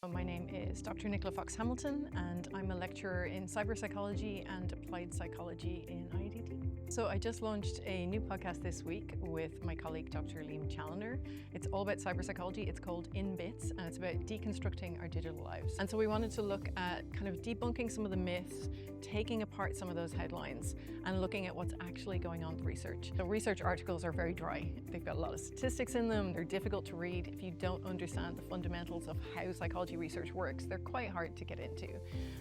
My name is Dr. Nicola Fox Hamilton, and I'm a lecturer in cyberpsychology and applied psychology in IADT. So I just launched a new podcast this week with my colleague Dr. Challenor. It's all about cyberpsychology. It's called In Bits, and it's about deconstructing our digital lives. And so we wanted to look at kind of debunking some of the myths, taking apart some of those headlines, and looking at what's actually going on with research. So research articles are very dry. They've got a lot of statistics in them. They're difficult to read. If you don't understand the fundamentals of how psychology research works, they're quite hard to get into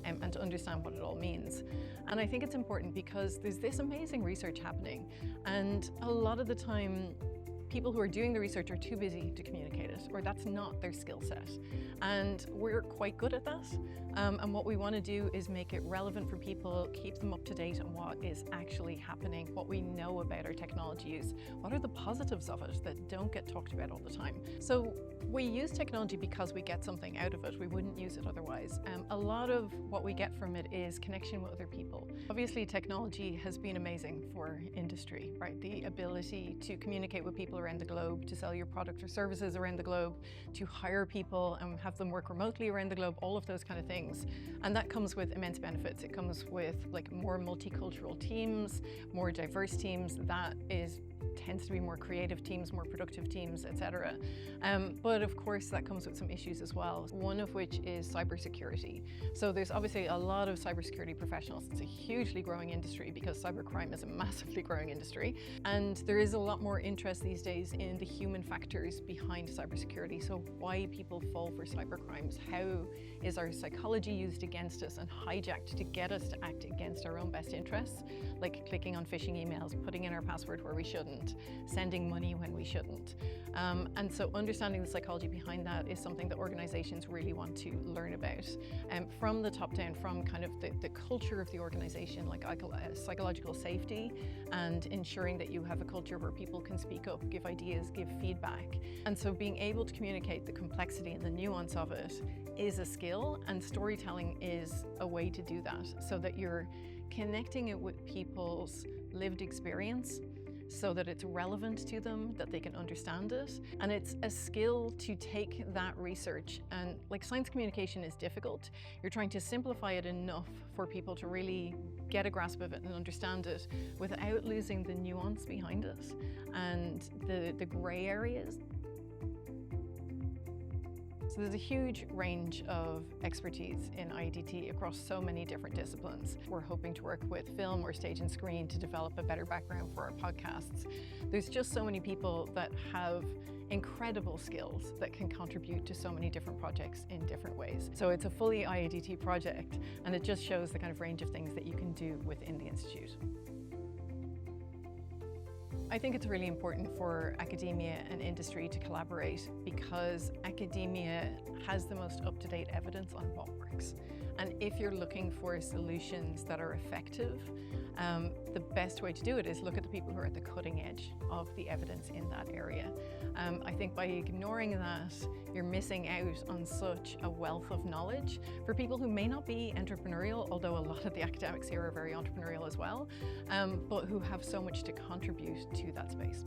and to understand what it all means. And I think it's important because there's this amazing research happening, and a lot of the time people who are doing the research are too busy to communicate it, or that's not their skill set. And we're quite good at that. And what we want to do is make it relevant for people, keep them up to date on what is actually happening, what we know about our technology use, what are the positives of it that don't get talked about all the time. So we use technology because we get something out of it. We wouldn't use it otherwise. A lot of what we get from it is connection with other people. Obviously, technology has been amazing for industry, right? The ability to communicate with people around the globe, to sell your product or services around the globe, to hire people and have them work remotely around the globe, all of those kind of things. And that comes with immense benefits. It comes with like more multicultural teams, more diverse teams. That tends to be more creative teams, more productive teams, etc. But of course that comes with some issues as well, one of which is cybersecurity. So there's obviously a lot of cybersecurity professionals. It's a hugely growing industry because cybercrime is a massively growing industry. And there is a lot more interest these days in the human factors behind cybersecurity. So why people fall for cybercrimes, how is our psychology used against us and hijacked to get us to act against our own best interests, like clicking on phishing emails, putting in our password where we shouldn't, sending money when we shouldn't. And so understanding the psychology behind that is something that organizations really want to learn about. From the top down, from kind of the culture of the organization, like psychological safety and ensuring that you have a culture where people can speak up, give ideas, give feedback. And so being able to communicate the complexity and the nuance of it is a skill, and storytelling is a way to do that, so that you're connecting it with people's lived experience, so that it's relevant to them, that they can understand it. And it's a skill to take that research, and like science communication is difficult. You're trying to simplify it enough for people to really get a grasp of it and understand it without losing the nuance behind it and the gray areas. So there's a huge range of expertise in IADT across so many different disciplines. We're hoping to work with film or stage and screen to develop a better background for our podcasts. There's just so many people that have incredible skills that can contribute to so many different projects in different ways. So it's a fully IADT project, and it just shows the kind of range of things that you can do within the Institute. I think it's really important for academia and industry to collaborate because academia has the most up-to-date evidence on what works. And if you're looking for solutions that are effective, the best way to do it is look at the people who are at the cutting edge of the evidence in that area. I think by ignoring that, you're missing out on such a wealth of knowledge for people who may not be entrepreneurial, although a lot of the academics here are very entrepreneurial as well, but who have so much to contribute to that space.